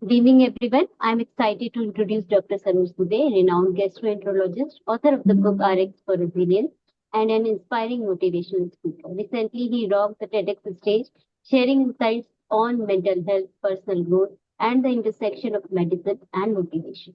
Good evening, everyone. I'm excited to introduce Dr. Saroj Dubey, a renowned gastroenterologist, author of the book RX for Resilience, and an inspiring motivational speaker. Recently, he rocked the TEDx stage, sharing insights on mental health, personal growth, and the intersection of medicine and motivation.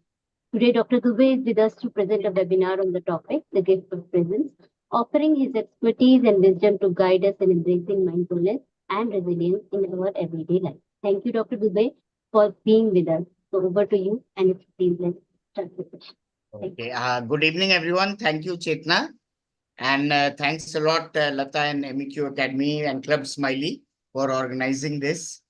Today, Dr. Dubey is with us to present a webinar on the topic, The Gift of Presence, offering his expertise and wisdom to guide us in embracing mindfulness and resilience in our everyday life. Thank you, Dr. Dubey, for being with us. So over to you, and it's please let's start the session. Okay. Good evening, everyone. Thank you, Chetna. And thanks a lot, Lata and MEQ Academy and Club Smiley for organizing this.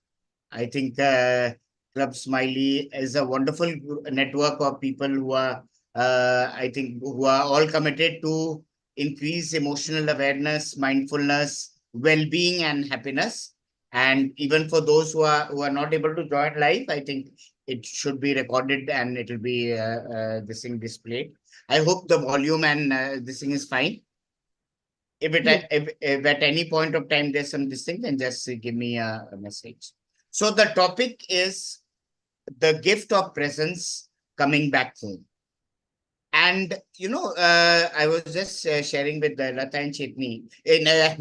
I think Club Smiley is a wonderful network of people who are, I think, who are all committed to increase emotional awareness, mindfulness, well-being, and happiness. And even for those who are not able to join live, I think it should be recorded and it will be this thing displayed. I hope the volume and this thing is fine. Yes. If at any point of time there's some this thing, then just give me a message. So the topic is the gift of presence coming back home. And I was just sharing with Lata and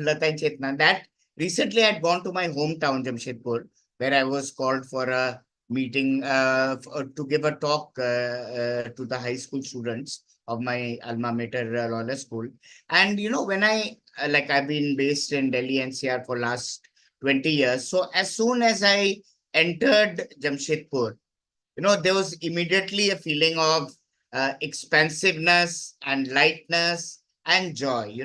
Lata and Chetna that recently I had gone to my hometown, Jamshedpur, where I was called for a meeting to give a talk to the high school students of my alma mater, Lawler School. And when I've been based in Delhi NCR for last 20 years. So as soon as I entered Jamshedpur, there was immediately a feeling of expansiveness and lightness and joy,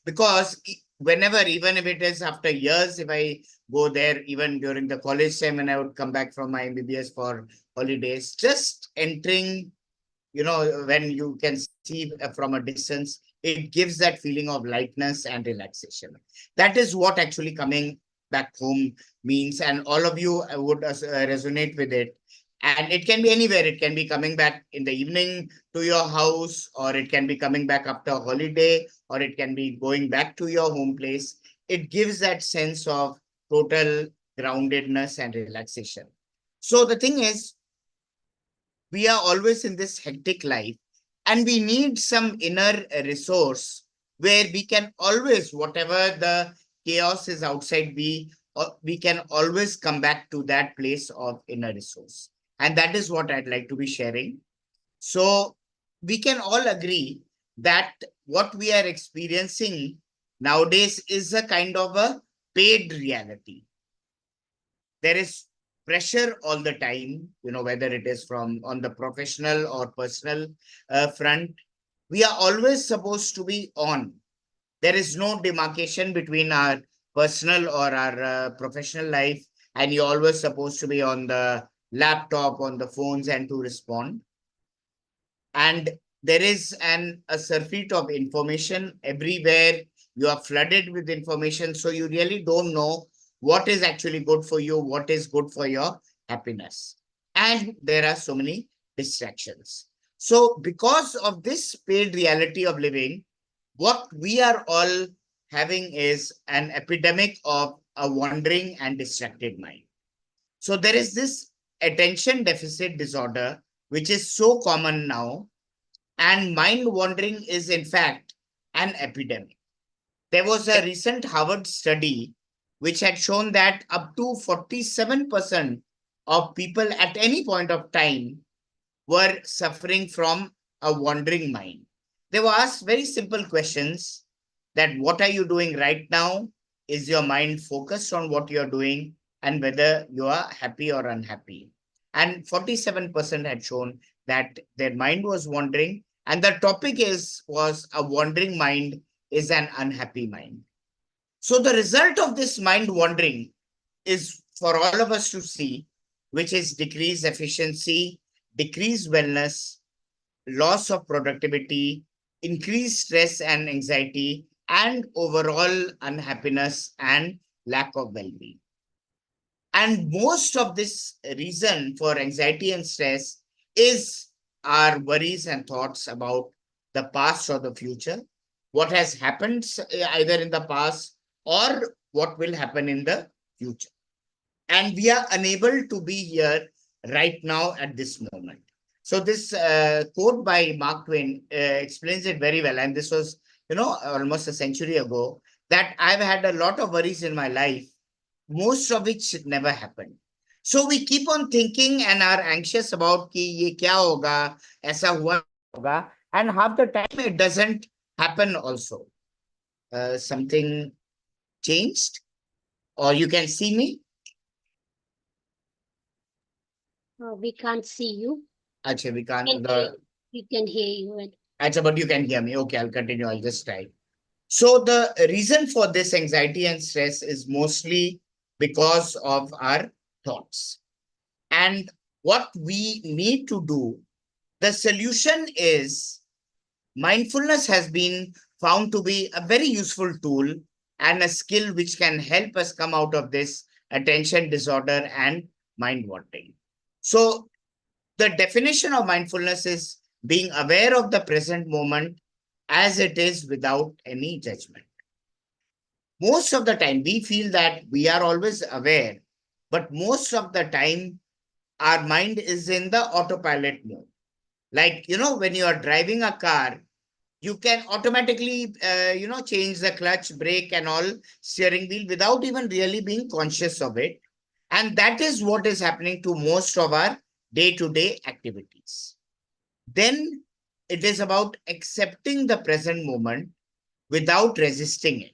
because whenever, even if it is after years, if I go there, even during the college time when I would come back from my MBBS for holidays, just entering, when you can see from a distance, it gives that feeling of lightness and relaxation. That is what actually coming back home means. And all of you would resonate with it. And it can be anywhere. It can be coming back in the evening to your house, or it can be coming back after a holiday, or it can be going back to your home place. It gives that sense of total groundedness and relaxation. So the thing is, we are always in this hectic life, and we need some inner resource where we can always, whatever the chaos is outside, we can always come back to that place of inner resource. And that is what I'd like to be sharing. So we can all agree that what we are experiencing nowadays is a kind of a paid reality. There is pressure all the time, whether it is from on the professional or personal front. We are always supposed to be on. There is no demarcation between our personal or our professional life, and you're always supposed to be on the laptop, on the phones, and to respond. And there is a surfeit of information everywhere. You are flooded with information, so you really don't know what is actually good for you, what is good for your happiness. And there are so many distractions. So because of this paid reality of living, what we are all having is an epidemic of a wandering and distracted mind. So there is this attention deficit disorder, which is so common now, and mind wandering is, in fact, an epidemic. There was a recent Harvard study which had shown that up to 47% of people at any point of time were suffering from a wandering mind. They were asked very simple questions: that what are you doing right now? Is your mind focused on what you're doing, and whether you are happy or unhappy? And 47% had shown that their mind was wandering. And the topic was a wandering mind is an unhappy mind. So the result of this mind wandering is for all of us to see, which is decreased efficiency, decreased wellness, loss of productivity, increased stress and anxiety, and overall unhappiness and lack of well-being. And most of this reason for anxiety and stress is our worries and thoughts about the past or the future, what has happened either in the past or what will happen in the future. And we are unable to be here right now at this moment. So this quote by Mark Twain explains it very well. And this was, almost a century ago, that I've had a lot of worries in my life, most of which never happened. So we keep on thinking and are anxious about कि ये क्या होगा, ऐसा हुआ होगा, and half the time it doesn't happen also. Something changed, or you can see me. We can't see you. Actually, we can't. We can hear you. Actually, but you can hear me. Okay, I'll continue. I'll just try. So the reason for this anxiety and stress is mostly because of our thoughts. And what we need to do, the solution is mindfulness has been found to be a very useful tool and a skill which can help us come out of this attention disorder and mind wandering. So the definition of mindfulness is being aware of the present moment as it is without any judgment. Most of the time, we feel that we are always aware, but most of the time, our mind is in the autopilot mode. Like, when you are driving a car, you can automatically, change the clutch, brake, and all steering wheel without even really being conscious of it. And that is what is happening to most of our day to day activities. Then it is about accepting the present moment without resisting it.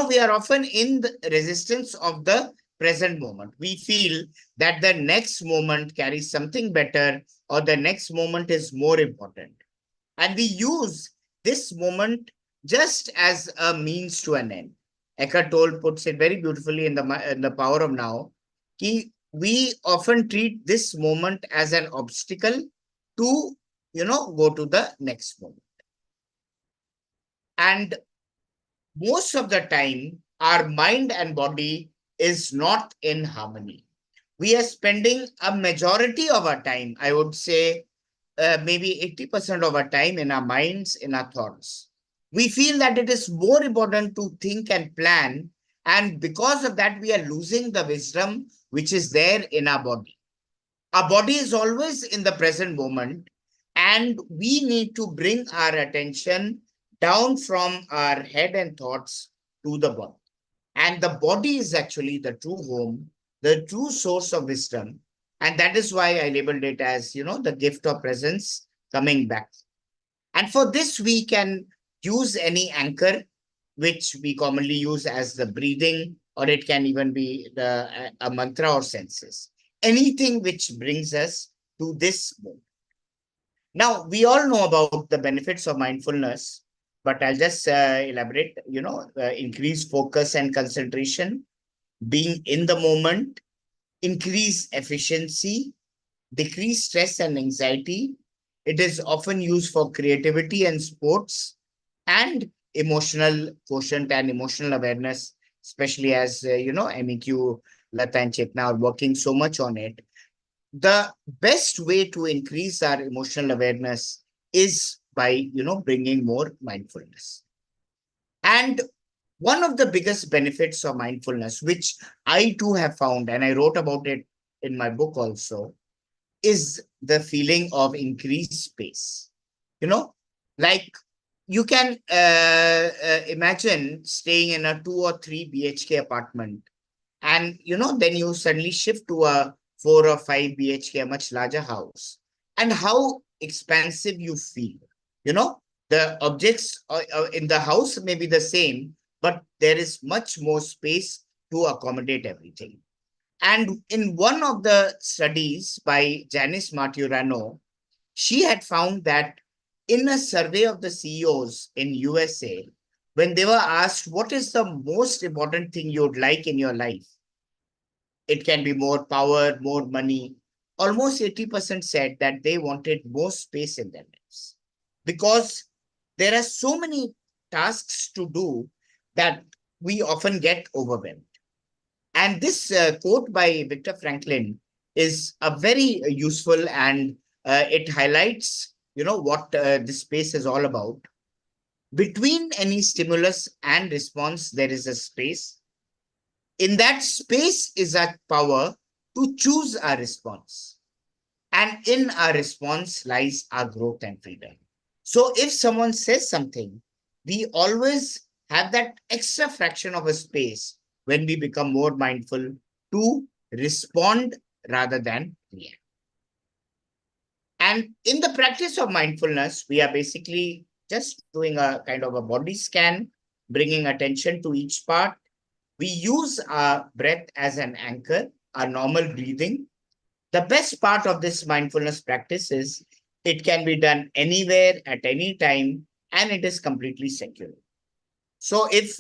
We are often in the resistance of the present moment. We feel that the next moment carries something better or the next moment is more important. And we use this moment just as a means to an end. Eckhart Tolle puts it very beautifully in the Power of Now. We often treat this moment as an obstacle to, go to the next moment. And most of the time, our mind and body is not in harmony. We are spending a majority of our time, I would say, maybe 80% of our time in our minds, in our thoughts. We feel that it is more important to think and plan. And because of that, we are losing the wisdom which is there in our body. Our body is always in the present moment, and we need to bring our attention down from our head and thoughts to the body. And the body is actually the true home, the true source of wisdom. And that is why I labeled it as, the gift of presence coming back. And for this, we can use any anchor, which we commonly use as the breathing, or it can even be a mantra or senses. Anything which brings us to this moment. Now, we all know about the benefits of mindfulness, but I'll just elaborate, increase focus and concentration, being in the moment, increase efficiency, decrease stress and anxiety. It is often used for creativity and sports and emotional quotient and emotional awareness, especially as, MEQ, Lata and Chetna are working so much on it. The best way to increase our emotional awareness is by, bringing more mindfulness. And one of the biggest benefits of mindfulness, which I too have found, and I wrote about it in my book also, is the feeling of increased space. You know, like you can imagine staying in a 2 or 3 BHK apartment, and then you suddenly shift to a 4 or 5 BHK, a much larger house, and how expansive you feel. You know, the objects in the house may be the same, but there is much more space to accommodate everything. And in one of the studies by Janice Marturano, she had found that in a survey of the CEOs in USA, when they were asked what is the most important thing you would like in your life, it can be more power, more money. Almost 80% said that they wanted more space in their lives because there are so many tasks to do that we often get overwhelmed. And this quote by Viktor Franklin is a very useful, and it highlights, what this space is all about. Between any stimulus and response, there is a space. In that space is that power to choose our response. And in our response lies our growth and freedom. So if someone says something, we always have that extra fraction of a space when we become more mindful to respond rather than react. And in the practice of mindfulness, we are basically just doing a kind of a body scan, bringing attention to each part. We use our breath as an anchor, our normal breathing. The best part of this mindfulness practice is it can be done anywhere at any time and it is completely secure. So if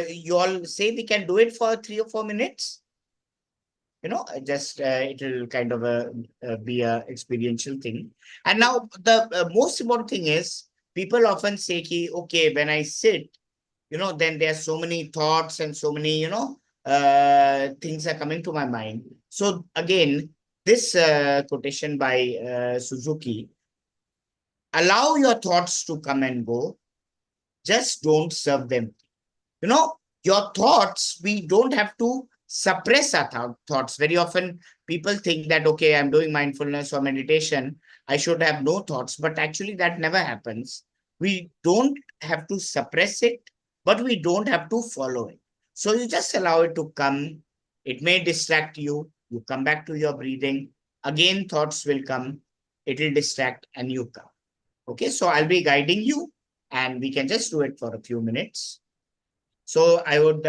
you all say we can do it for 3 or 4 minutes, just it will kind of be a experiential thing. And now the most important thing is people often say, ki, okay, when I sit, then there are so many thoughts and so many, things are coming to my mind. So again, this quotation by Suzuki, allow your thoughts to come and go, just don't serve them. Your thoughts, we don't have to suppress our thoughts. Very often people think that, okay, I'm doing mindfulness or meditation, I should have no thoughts, but actually that never happens. We don't have to suppress it, but we don't have to follow it. So you just allow it to come. It may distract you. You come back to your breathing. Again, thoughts will come. It will distract and you come. Okay, so I'll be guiding you and we can just do it for a few minutes. So I would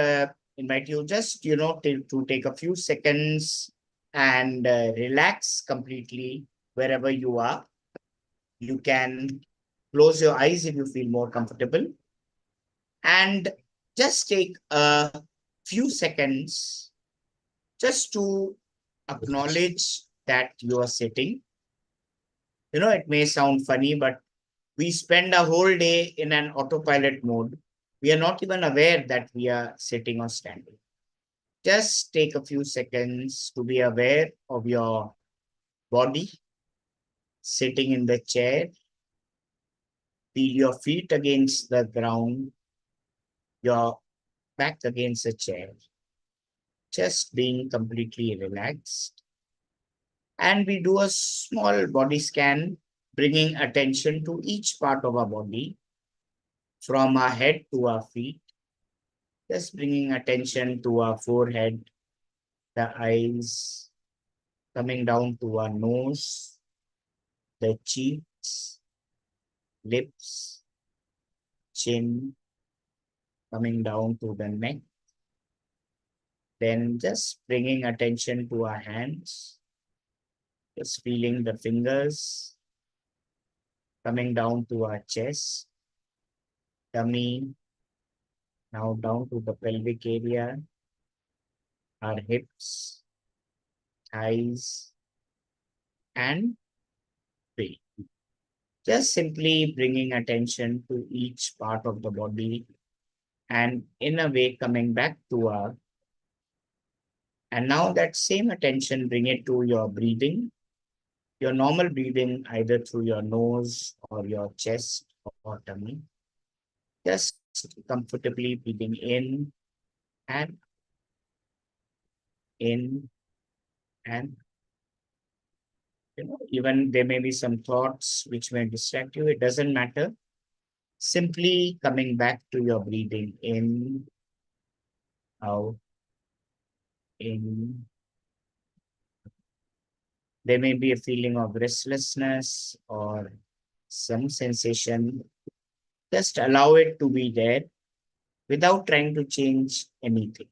invite you just, to take a few seconds and relax completely wherever you are. You can close your eyes if you feel more comfortable and just take a few seconds just to acknowledge that you are sitting. It may sound funny, but we spend a whole day in an autopilot mode. We are not even aware that we are sitting or standing. Just take a few seconds to be aware of your body sitting in the chair. Feel your feet against the ground, your back against the chair. Just being completely relaxed. And we do a small body scan, bringing attention to each part of our body, from our head to our feet. Just bringing attention to our forehead, the eyes, coming down to our nose, the cheeks, lips, chin, coming down to the neck. Then just bringing attention to our hands, just feeling the fingers, coming down to our chest, tummy, now down to the pelvic area, our hips, thighs, and feet. Just simply bringing attention to each part of the body and in a way coming back to our, and now that same attention, bring it to your breathing, your normal breathing, either through your nose or your chest or tummy. Just comfortably breathing and in, and even there may be some thoughts which may distract you. It doesn't matter. Simply coming back to your breathing out, in. There may be a feeling of restlessness or some sensation. Just allow it to be there without trying to change anything.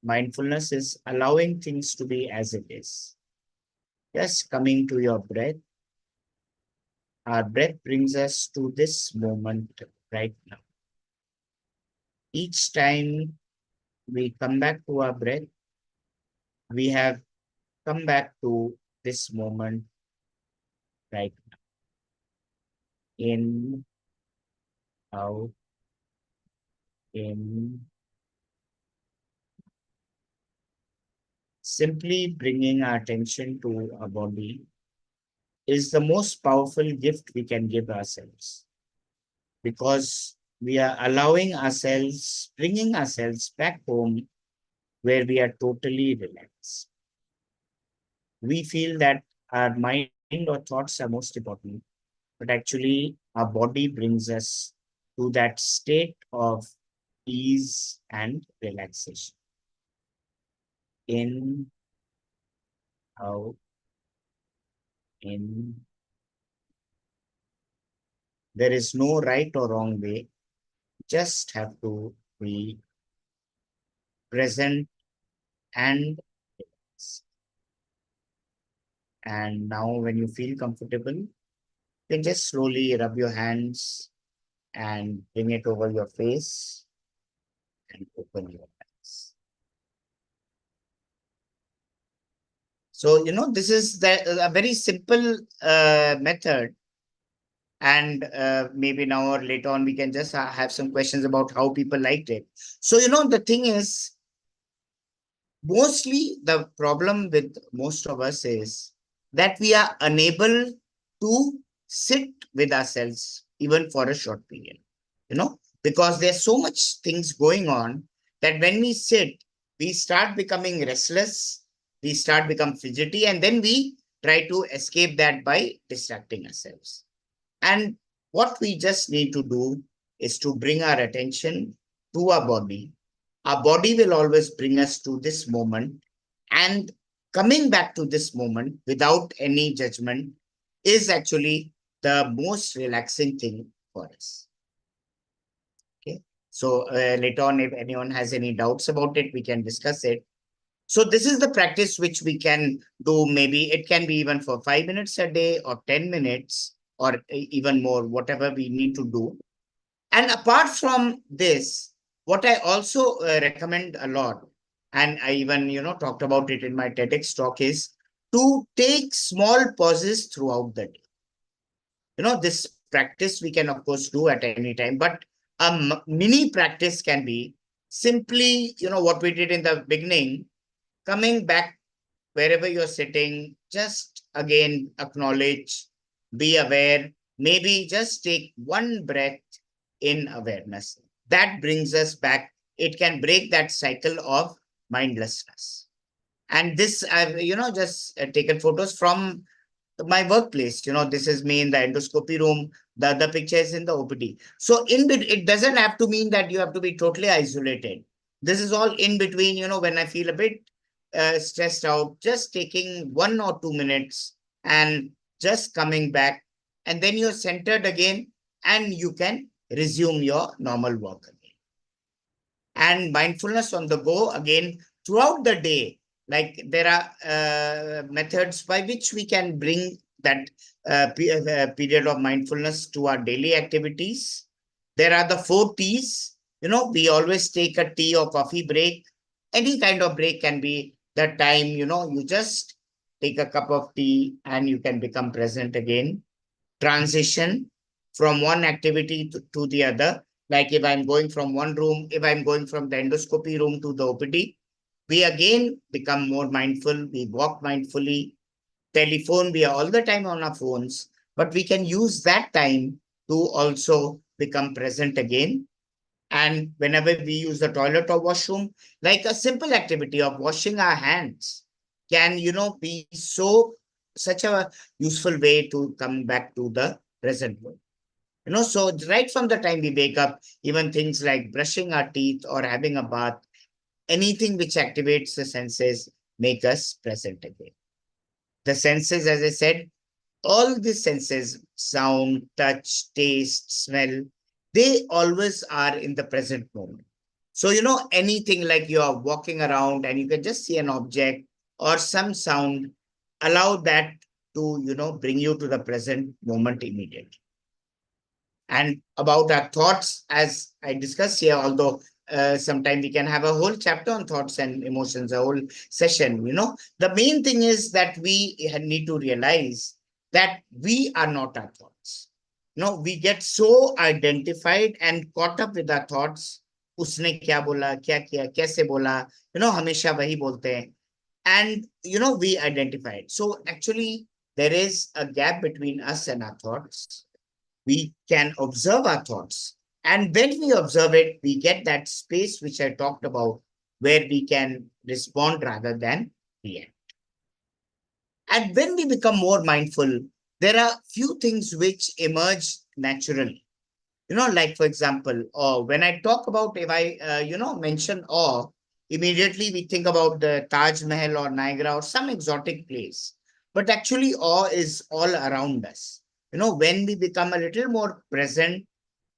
Mindfulness is allowing things to be as it is. Just coming to your breath. Our breath brings us to this moment right now. Each time we come back to our breath, we have come back to this moment right now. In, out, in. Simply bringing our attention to our body is the most powerful gift we can give ourselves, because we are allowing ourselves, bringing ourselves back home where we are totally relaxed. We feel that our mind or thoughts are most important, but actually our body brings us to that state of ease and relaxation. In, out, in. There is no right or wrong way. Just have to be present and relaxed. And now when you feel comfortable, you can just slowly rub your hands and bring it over your face and open your eyes. So, this is a very simple method. And maybe now or later on, we can just have some questions about how people liked it. So, the thing is, mostly the problem with most of us is that we are unable to sit with ourselves even for a short period, because there's so much things going on that when we sit, we start becoming restless, we start become fidgety, and then we try to escape that by distracting ourselves. And what we just need to do is to bring our attention to our body. Our body will always bring us to this moment. And coming back to this moment without any judgment is actually the most relaxing thing for us. Okay. So later on, if anyone has any doubts about it, we can discuss it. So this is the practice which we can do. Maybe it can be even for 5 minutes a day or 10 minutes or even more, whatever we need to do. And apart from this, what I also recommend a lot, and I even, talked about it in my TEDx talk, is to take small pauses throughout the day. This practice we can, of course, do at any time, but a mini practice can be simply, what we did in the beginning, coming back wherever you're sitting, just again acknowledge, be aware, maybe just take one breath in awareness. That brings us back. It can break that cycle of mindlessness. And this, I've, just taken photos from my workplace. This is me in the endoscopy room. The other picture is in the OPD. So it doesn't have to mean that you have to be totally isolated. This is all in between, when I feel a bit stressed out, just taking 1 or 2 minutes and just coming back. And then you're centered again and you can resume your normal work again. And mindfulness on the go again throughout the day. Like there are methods by which we can bring that period of mindfulness to our daily activities. There are the 4 T's. We always take a tea or coffee break. Any kind of break can be the time, you just take a cup of tea and you can become present again. Transition from one activity to the other. Like if I'm going from one room, if I'm going from the endoscopy room to the OPD, we again become more mindful. We walk mindfully. Telephone, we are all the time on our phones, but we can use that time to also become present again. And whenever we use the toilet or washroom, like a simple activity of washing our hands can, be such a useful way to come back to the present world. So right from the time we wake up, even things like brushing our teeth or having a bath, anything which activates the senses make us present again. The senses, as I said, all the senses, sound, touch, taste, smell, they always are in the present moment. So, anything like you are walking around and you can just see an object or some sound, allow that to, bring you to the present moment immediately. And about our thoughts, as I discussed here, although sometime we can have a whole chapter on thoughts and emotions, a whole session, the main thing is that we need to realize that we are not our thoughts. We get so identified and caught up with our thoughts. उसने क्या बोला, क्या किया, कैसे बोला, हमेशा वही बोलते हैं. And, we identify it. So actually, there is a gap between us and our thoughts. We can observe our thoughts. And when we observe it, we get that space which I talked about, where we can respond rather than react. And when we become more mindful, there are few things which emerge naturally. Like for example, awe. When I talk about, if I, mention awe, immediately we think about the Taj Mahal or Niagara or some exotic place. But actually, awe is all around us. When we become a little more present,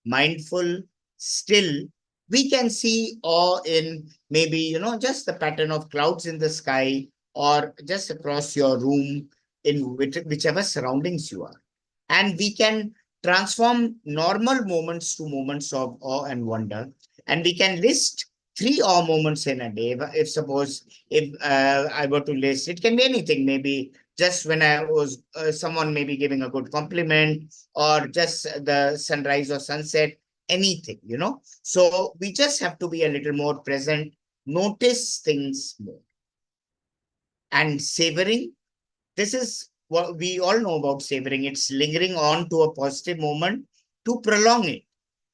mindful, still, we can see awe in maybe, just the pattern of clouds in the sky or just across your room in whichever surroundings you are. And we can transform normal moments to moments of awe and wonder. And we can list three awe moments in a day. If suppose, if I were to list, it can be anything, maybe just when I was someone maybe giving a good compliment, or just the sunrise or sunset, anything. So we just have to be a little more present, notice things more. And savoring, this is what we all know about savoring. It's lingering on to a positive moment to prolong it.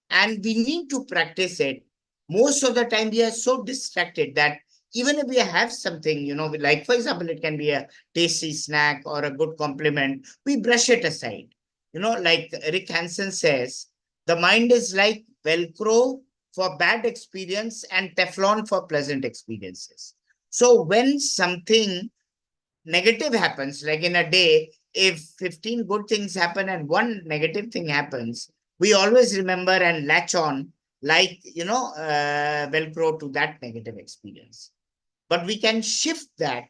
And we need to practice it. Most of the time, we are so distracted that even if we have something, like for example, it can be a tasty snack or a good compliment, we brush it aside. Like Rick Hansen says, the mind is like Velcro for bad experience and Teflon for pleasant experiences. So when something negative happens, like in a day, if 15 good things happen and one negative thing happens, we always remember and latch on, like, Velcro to that negative experience. But we can shift that,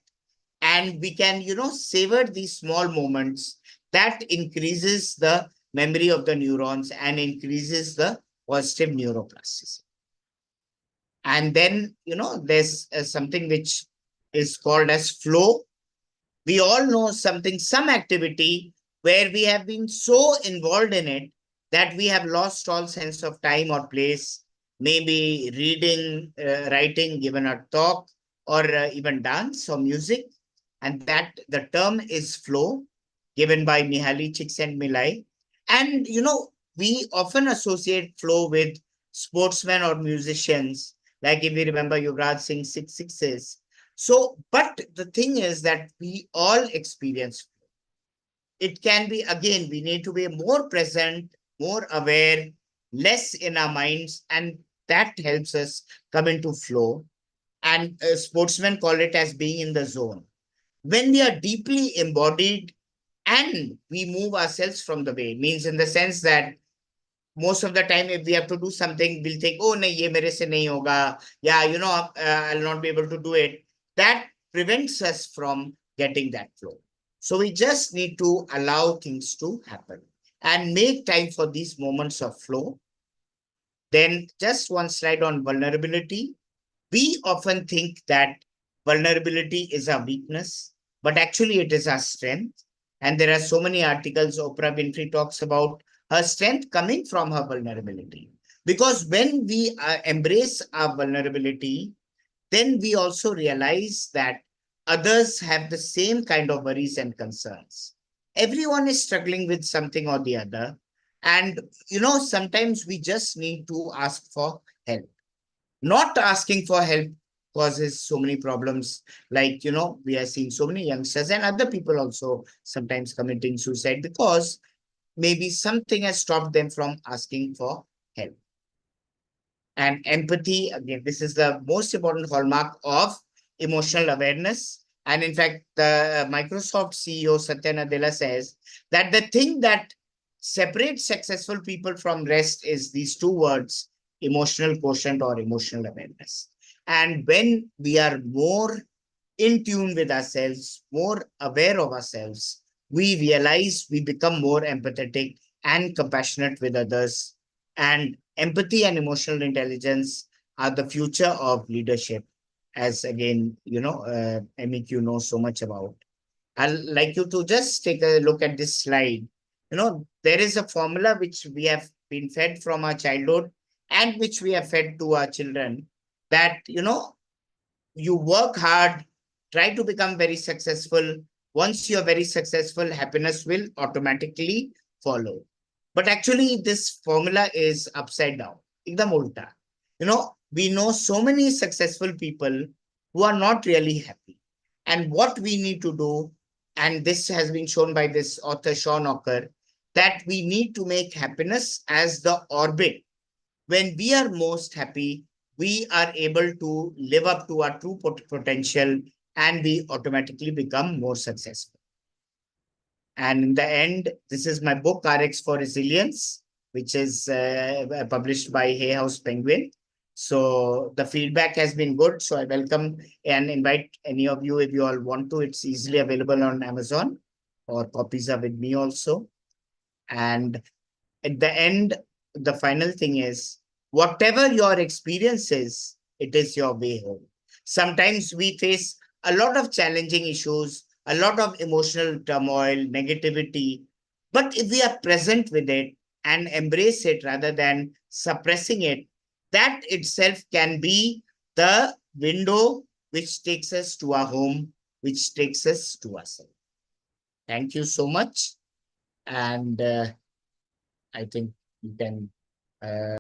and we can, savor these small moments that increases the memory of the neurons and increases the positive neuroplasticity. And then, there's something which is called as flow. We all know something, some activity where we have been so involved in it that we have lost all sense of time or place, maybe reading, writing, given a talk, or even dance or music. And that the term is flow, given by Mihaly Csikszentmihalyi. And, we often associate flow with sportsmen or musicians, like if we remember Yuvraj Singh six sixes. So, but the thing is that we all experience. It can be, again, we need to be more present, more aware, less in our minds, and that helps us come into flow. And sportsmen call it as being in the zone. When we are deeply embodied and we move ourselves from the way, means in the sense that most of the time if we have to do something, we'll think, oh nahi, ye mere se nahi hoga, yeah, I'll not be able to do it. That prevents us from getting that flow. So we just need to allow things to happen and make time for these moments of flow. Then just one slide on vulnerability. We often think that vulnerability is a weakness, but actually it is our strength. And there are so many articles Oprah Winfrey talks about her strength coming from her vulnerability. Because when we embrace our vulnerability, then we also realize that others have the same kind of worries and concerns. Everyone is struggling with something or the other. And, sometimes we just need to ask for help. Not asking for help causes so many problems. Like, we are seeing so many youngsters and other people also sometimes committing suicide because maybe something has stopped them from asking for help. And empathy, again, this is the most important hallmark of emotional awareness. And in fact, the Microsoft CEO Satya Nadella says that the thing that separates successful people from rest is these two words: emotional quotient or emotional awareness. And when we are more in tune with ourselves, more aware of ourselves, we realize we become more empathetic and compassionate with others. And empathy and emotional intelligence are the future of leadership, as again, MEQ knows so much about. I'd like you to just take a look at this slide. There is a formula which we have been fed from our childhood and which we have fed to our children, that, you work hard, try to become very successful. Once you're very successful, happiness will automatically follow. But actually, this formula is upside down. Ekdam ulta. We know so many successful people, who are not really happy. And what we need to do, and this has been shown by this author, Sean Ocker, that we need to make happiness as the orbit. When we are most happy, we are able to live up to our true potential, and we automatically become more successful. And in the end, this is my book, RX for Resilience, which is published by Hay House Penguin. So the feedback has been good. So I welcome and invite any of you if you all want to. It's easily available on Amazon, or copies are with me also. And at the end, the final thing is, whatever your experience is, it is your way home. Sometimes we face a lot of challenging issues, a lot of emotional turmoil, negativity. But if we are present with it and embrace it rather than suppressing it, that itself can be the window which takes us to our home, which takes us to ourselves. Thank you so much. And I think you can